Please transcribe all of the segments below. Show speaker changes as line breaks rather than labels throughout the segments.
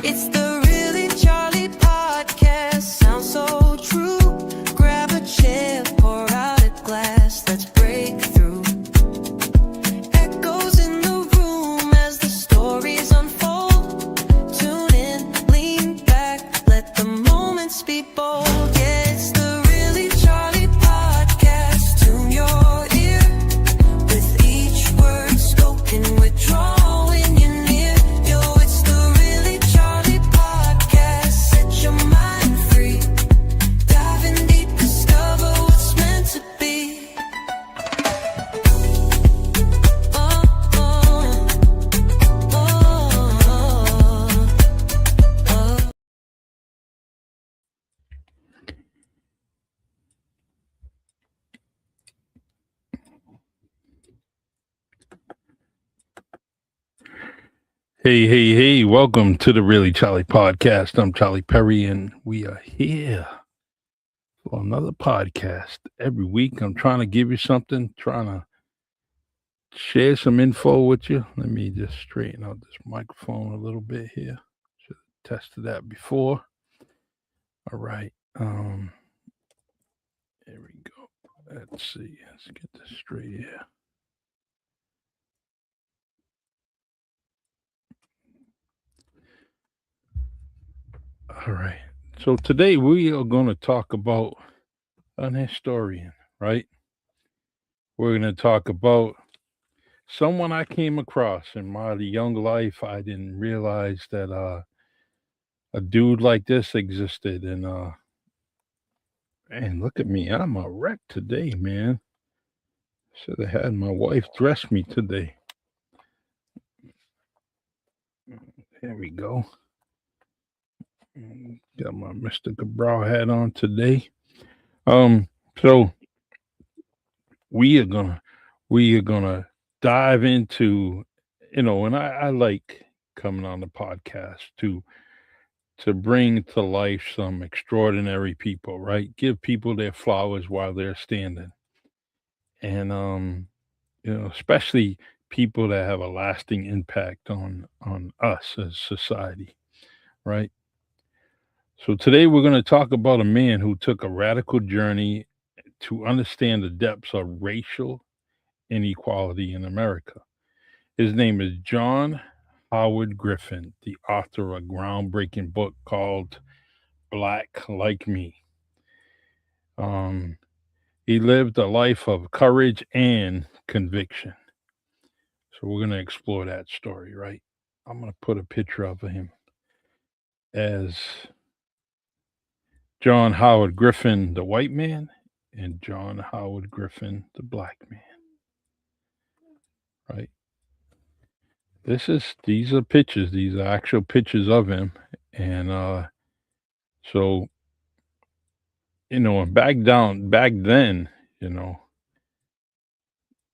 It's the Really Charlie podcast. Sounds so true. Grab a chair, pour out a glass. Let's break through. Echoes in the room as the stories unfold. Tune in, lean back, let the moments be bold. Yeah, it's the Really Charlie podcast. Tune your ear. With each word spoken, we're drawing you near. Yo, it's the Really Charlie podcast. Set your mind free. Diving deep, discover what's meant to be.
Hey, welcome to the Really Charlie podcast. I'm Charlie Perry, and we are here for another podcast. Every week, I'm trying to give you something, trying to share some info with you. Let me just straighten out this microphone a little bit here. Should have tested that before. All right. There we go. Let's see. Let's get this straight here. All right. So today we are going to talk about an historian, right? We're going to talk about someone I came across in my young life. I didn't realize that a dude like this existed, and look at me, I'm a wreck today, man. Should have had my wife dress me today. There we go. Got my Mr. Cabral hat on today. So we are gonna dive into, and I like coming on the podcast to bring to life some extraordinary people, right? Give people their flowers while they're standing. And especially people that have a lasting impact on us as society, right? So today we're going to talk about a man who took a radical journey to understand the depths of racial inequality in America. His name is John Howard Griffin, the author of a groundbreaking book called Black Like Me. He lived a life of courage and conviction. So we're going to explore that story, right? I'm going to put a picture of him as John Howard Griffin, the white man, and John Howard Griffin, the black man. Right? These are pictures. These are actual pictures of him. And so, and back then,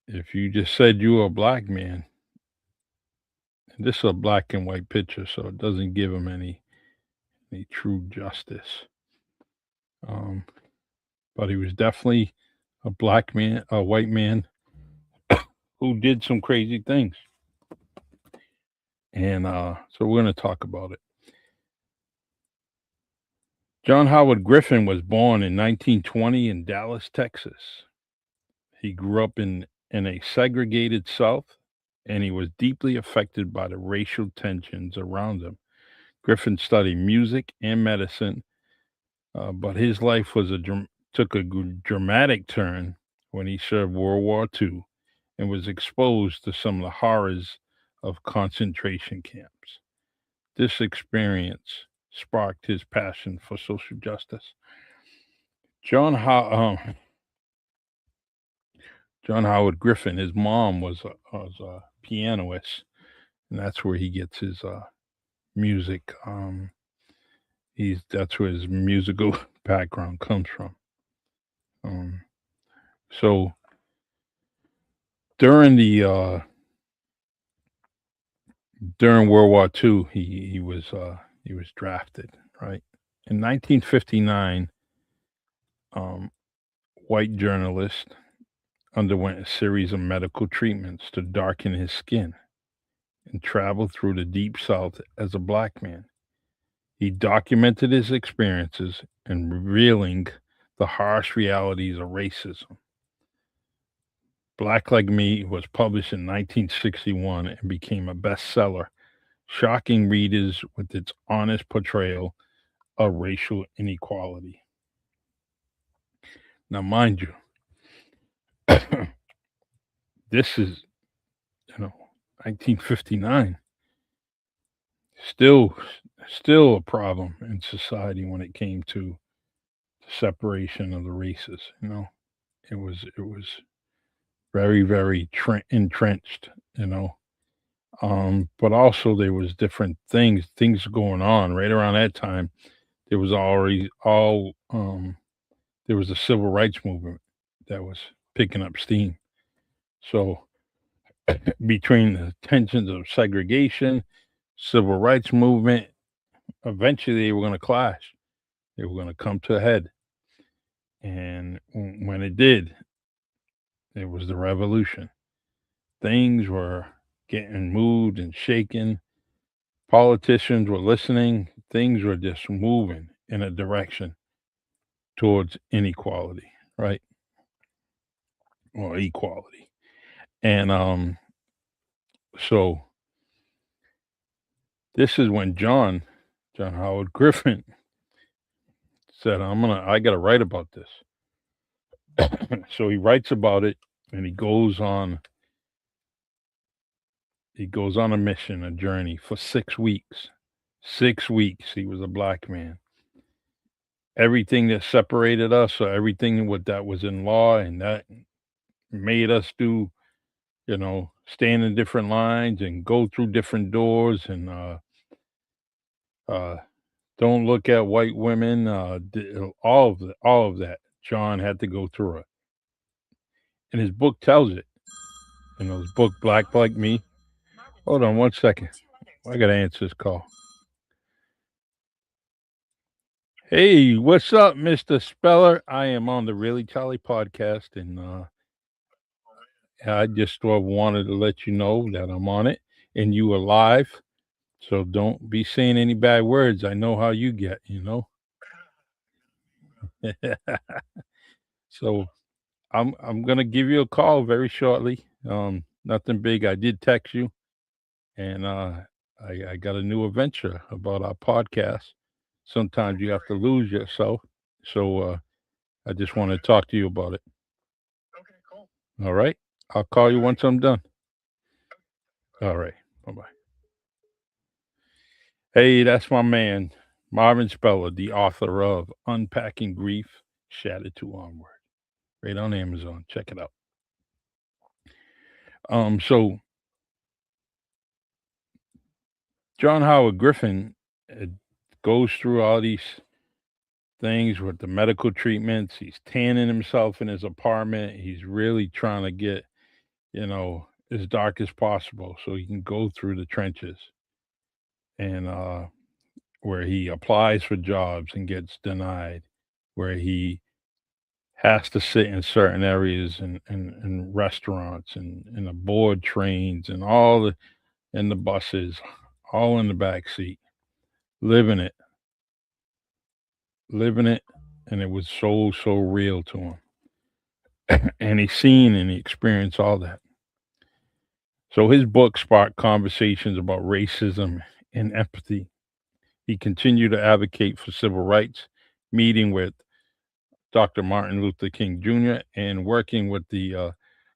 if you just said you were a black man, and this is a black and white picture, so it doesn't give him any true justice. But he was definitely a white man who did some crazy things. And so we're going to talk about it. John Howard Griffin was born in 1920 in Dallas, Texas. He grew up in a segregated South, and he was deeply affected by the racial tensions around him. Griffin studied music and medicine, but his life took a dramatic turn when he served World War II and was exposed to some of the horrors of concentration camps. This experience sparked his passion for social justice. John Howard Griffin, his mom was a pianist, and that's where he gets his music. That's where his musical background comes from. So during World War II, he was drafted, right? In 1959, white journalist, underwent a series of medical treatments to darken his skin and traveled through the deep south as a black man. He documented his experiences and revealing the harsh realities of racism. Black Like Me was published in 1961 and became a bestseller, shocking readers with its honest portrayal of racial inequality. Now, mind you, this is, you know, 1959, still, still a problem in society when it came to the separation of the races. It was very, very entrenched. You know, but also there was different things going on right around that time. There was already all there was a civil rights movement that was picking up steam. So between the tensions of segregation, civil rights movement, eventually they were going to clash. They were going to come to a head, and when it did, it was the revolution. Things were getting moved and shaken. Politicians were listening. Things were just moving in a direction towards inequality, right? Or equality. And so this is when John Howard Griffin said, I gotta write about this. So he writes about it and he goes on a mission, a journey for 6 weeks. 6 weeks he was a black man. Everything that separated us, or everything what that was in law and that made us do, stand in different lines and go through different doors and uh don't look at white women, all of that. John had to go through it. And his book tells it. His book Black Like Me. Hold on one second. I gotta answer this call. Hey, what's up, Mr. Speller? I am on the Really Charlie podcast, and I just wanted to let you know that I'm on it and you are live. So don't be saying any bad words. I know how you get. So I'm gonna give you a call very shortly. Nothing big. I did text you, and I got a new adventure about our podcast. Sometimes you have to lose yourself. So I just want to talk to you about it. All right. I'll call you once I'm done. All right. Bye bye. Hey, that's my man, Marvin Speller, the author of Unpacking Grief, Shattered to Onward. Right on Amazon. Check it out. So John Howard Griffin uh, goes through all these things with the medical treatments. He's tanning himself in his apartment. He's really trying to get, as dark as possible so he can go through the trenches. And where he applies for jobs and gets denied, where he has to sit in certain areas and restaurants and in the board trains and all the in the buses, all in the back seat, living it, living it, and it was so real to him. And he seen and he experienced all that. So his book sparked conversations about racism and empathy. He continued to advocate for civil rights, meeting with Dr. Martin Luther King Jr. and working with the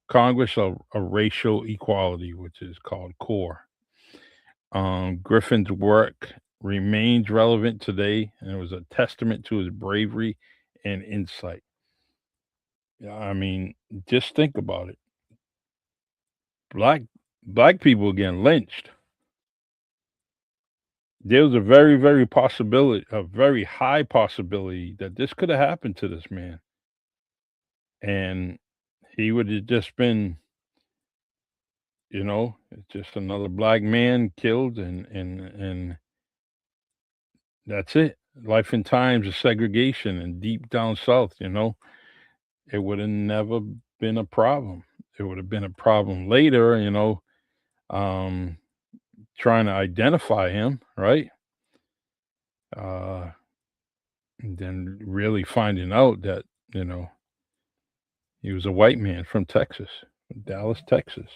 Congress of Racial Equality, which is called CORE. Griffin's work remains relevant today, and it was a testament to his bravery and insight. Yeah, I mean, just think about it. Black black people getting lynched. There was a very high possibility that this could have happened to this man, and he would have just been, just another black man killed, and that's it. Life and times of segregation and deep down south. it would have never been a problem. It would have been a problem later, um, trying to identify him, right? Uh, and then really finding out that, you know, he was a white man from Texas, from Dallas, Texas.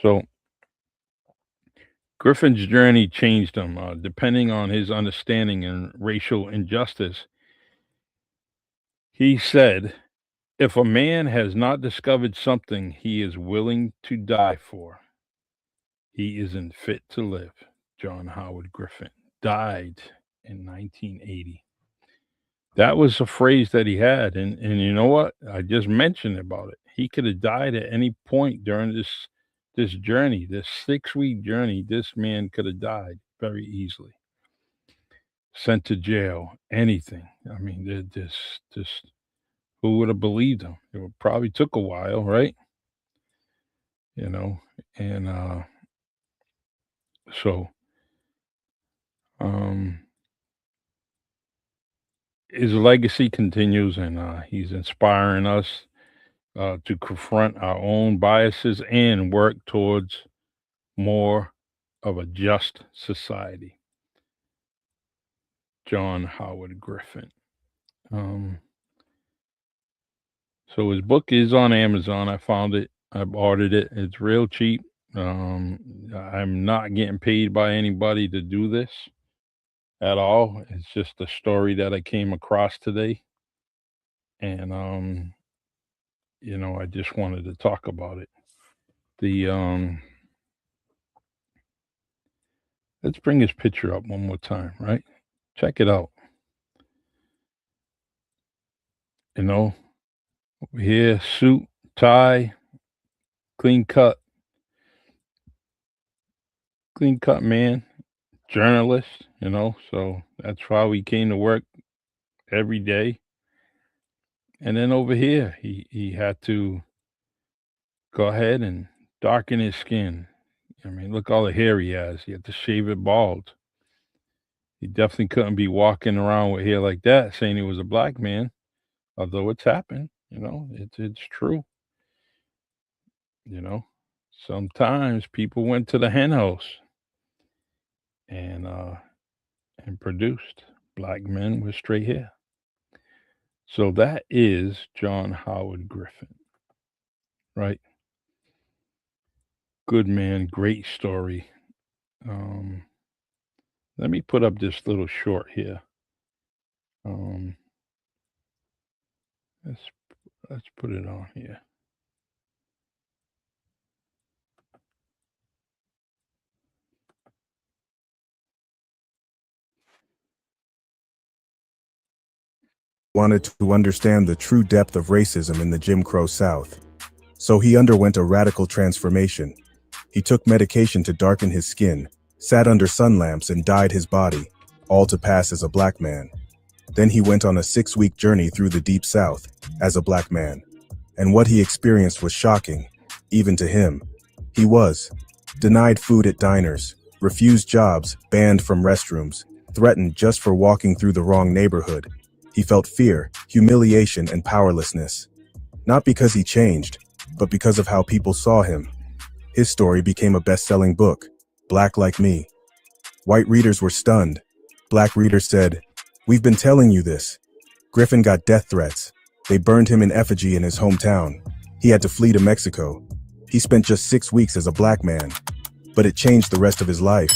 So Griffin's journey changed him, depending on his understanding and racial injustice. He said, if a man has not discovered something he is willing to die for, he isn't fit to live. John Howard Griffin died in 1980. That was a phrase that he had, and you know what? I just mentioned about it. He could have died at any point during this journey, this 6-week journey. This man could have died very easily, sent to jail, anything. I mean, this who would have believed him? It would probably took a while, right? You know, and so um, his legacy continues, and he's inspiring us to confront our own biases and work towards more of a just society. John Howard Griffin. Um, so his book is on Amazon. I found it. I've ordered it. It's real cheap. I'm not getting paid by anybody to do this at all. It's just a story that I came across today, and I just wanted to talk about it. The Let's bring his picture up one more time, right? Check it out. You know, here, suit, tie, clean cut, clean cut man, journalist, so that's why we came to work every day. And then over here, he had to go ahead and darken his skin. I mean, look all the hair he has. He had to shave it bald. He definitely couldn't be walking around with hair like that saying he was a black man, although it's happened, it's true, you know. Sometimes people went to the hen house and and produced black men with straight hair. So that is John Howard Griffin, right? Good man, great story. Um, Let me put up this little short here. Um, let's let's put it on here.
Wanted to understand the true depth of racism in the Jim Crow South. So he underwent a radical transformation. He took medication to darken his skin, sat under sun lamps and dyed his body, all to pass as a black man. Then he went on a 6-week journey through the Deep South as a black man. And what he experienced was shocking, even to him. He was denied food at diners, refused jobs, banned from restrooms, threatened just for walking through the wrong neighborhood. He felt fear, humiliation, and powerlessness. Not because he changed, but because of how people saw him. His story became a best-selling book, Black Like Me. White readers were stunned. Black readers said, "We've been telling you this." Griffin got death threats. They burned him in effigy in his hometown. He had to flee to Mexico. He spent just 6 weeks as a black man, but it changed the rest of his life.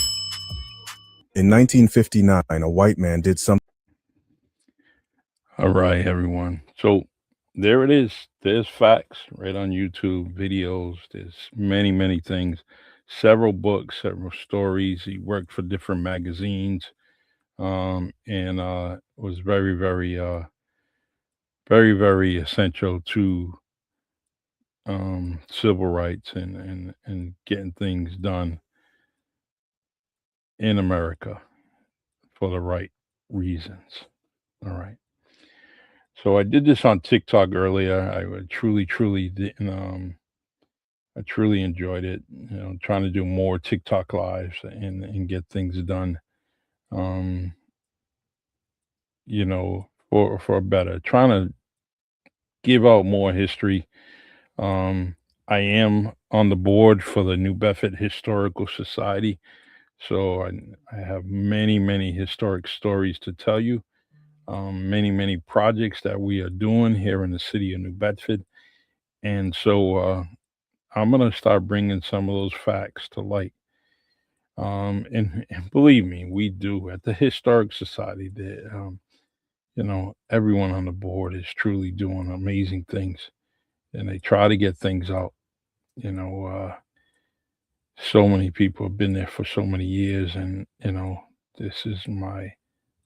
In 1959, a white man did something.
All right, everyone. So there it is. There's facts right on YouTube, videos. There's many, many things. Several books, several stories. He worked for different magazines, and was very, very essential to civil rights and getting things done in America for the right reasons. All right. So I did this on TikTok earlier. I would truly didn't. I truly enjoyed it. Trying to do more TikTok lives and get things done. Um, for better. Trying to give out more history. I am on the board for the New Bedford Historical Society, so I have many, many historic stories to tell you. Many, many projects that we are doing here in the city of New Bedford, and so I'm gonna start bringing some of those facts to light. And believe me, we do at the Historic Society. Everyone on the board is truly doing amazing things, and they try to get things out. You know, so many people have been there for so many years, and this is my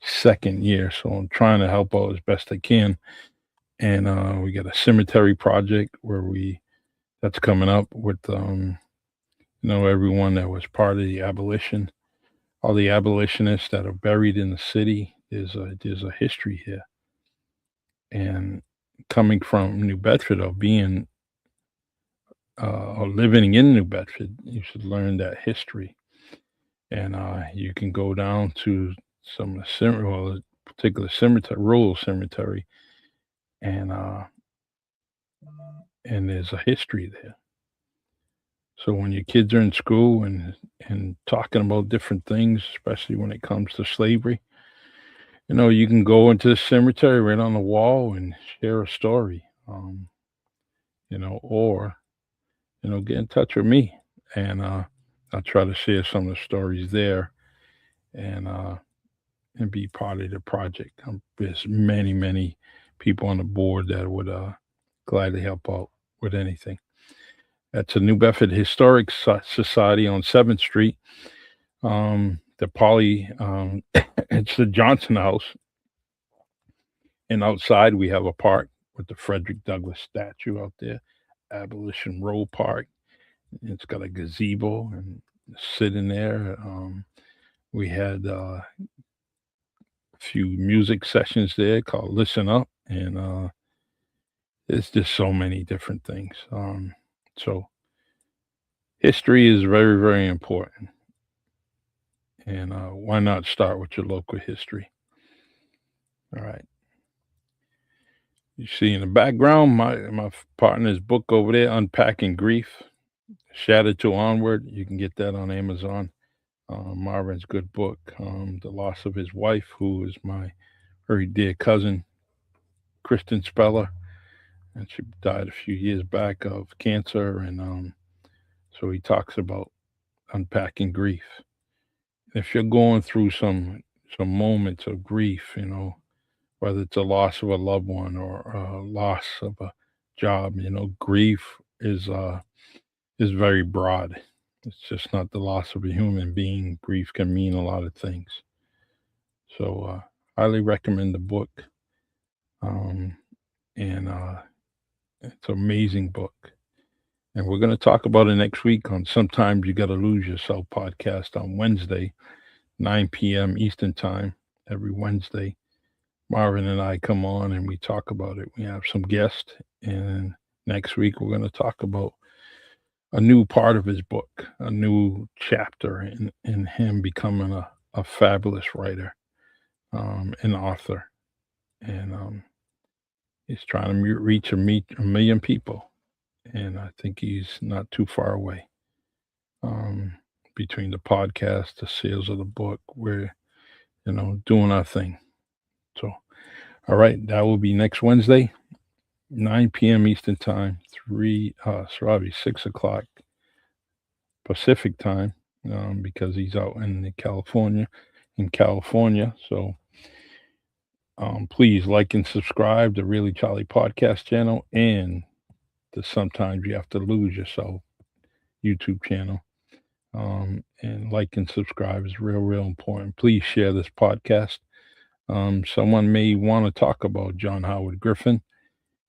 second year, so I'm trying to help out as best I can. And we got a cemetery project where we that's coming up with everyone that was part of the abolition, all the abolitionists that are buried in the city. There's a history here, and coming from New Bedford or being or living in New Bedford, you should learn that history. And you can go down to some of the a particular cemetery, rural cemetery, and there's a history there. So when your kids are in school and talking about different things, especially when it comes to slavery, you can go into the cemetery right on the wall and share a story, or get in touch with me, and I'll try to share some of the stories there, and be part of the project. There's many, many people on the board that would gladly help out with anything. That's a New Bedford Historic Society on 7th Street. The Poly, it's the Johnson House. And outside, we have a park with the Frederick Douglass statue out there, Abolition Row Park. It's got a gazebo and sitting there. We had a few music sessions there called Listen Up, and it's just so many different things. So history is very, very important. And why not start with your local history? All right. You see in the background, my partner's book over there, Unpacking Grief, Shattered to Onward. You can get that on Amazon. Marvin's good book. The loss of his wife, who is my very dear cousin, Kristen Speller, and she died a few years back of cancer. And so he talks about unpacking grief. If you're going through some moments of grief, whether it's a loss of a loved one or a loss of a job, grief is very broad. It's just not the loss of a human being. Grief can mean a lot of things. So highly recommend the book. And it's an amazing book. And we're going to talk about it next week on Sometimes You Gotta Lose Yourself podcast on Wednesday, 9 p.m. Eastern Time, every Wednesday. Marvin and I come on and we talk about it. We have some guests, and next week we're going to talk about a new part of his book, a new chapter in him becoming a fabulous writer, an author. And he's trying to reach a million people. And I think he's not too far away. Between the podcast, the sales of the book, we're, doing our thing. So, all right, that will be next Wednesday, 9 p.m. Eastern Time, 6 o'clock Pacific Time, because he's out in California. So, please like and subscribe to Really Charlie Podcast channel and the Sometimes You Have to Lose Yourself YouTube channel. And like and subscribe is real, real important. Please share this podcast. Someone may want to talk about John Howard Griffin.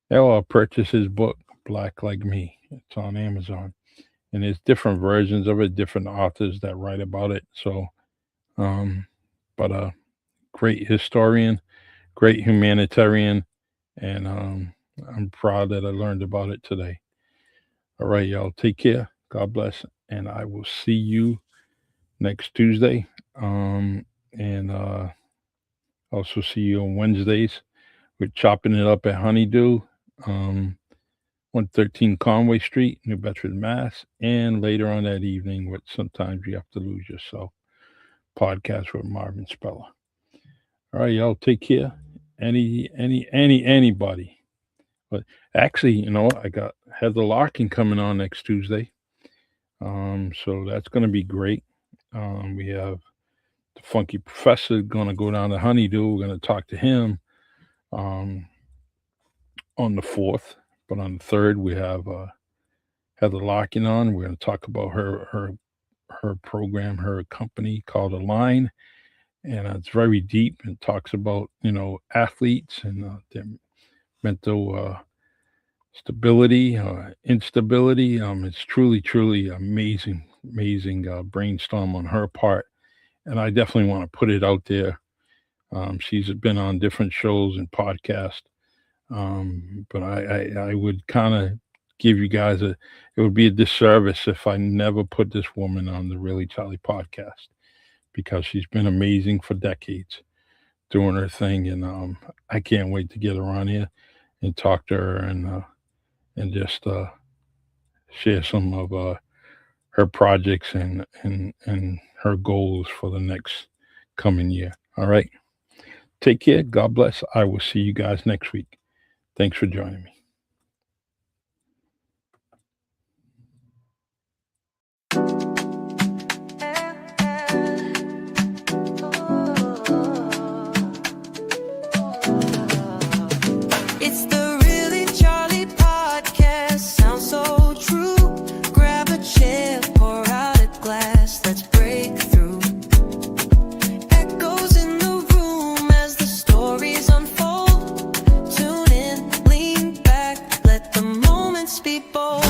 I'll purchase his book, Black Like Me. It's on Amazon. And there's different versions of it, different authors that write about it. So, but a great historian, great humanitarian, and I'm proud that I learned about it today. All right, y'all, take care. God bless, and I will see you next Tuesday. And also see you on Wednesdays. We're chopping it up at Honeydew 113 Conway Street, New Bedford, Mass. And later on that evening, with Sometimes You Have to Lose Yourself podcast with Marvin Speller. All right, y'all, take care. Anybody. But actually, you know, I got Heather Larkin coming on next Tuesday. So that's going to be great. We have the Funky Professor going to go down to Honeydew. We're going to talk to him on the 4th. But on the 3rd, we have Heather Larkin on. We're going to talk about her program, her company called Align. And it's very deep and talks about, you know, athletes and their mental stability, instability. It's truly amazing brainstorm on her part. And I definitely want to put it out there. She's been on different shows and podcasts. But I would kind of give you guys it would be a disservice if I never put this woman on the Really Charlie podcast, because she's been amazing for decades doing her thing. And I can't wait to get her on here and talk to her and just share some of her projects and her goals for the next coming year. All right. Take care. God bless. I will see you guys next week. Thanks for joining me.
It's the Really Charlie podcast. Sounds so true. Grab a chair, pour out a glass. Let's break through. Echoes in the room as the stories unfold. Tune in, lean back, let the moments be bold.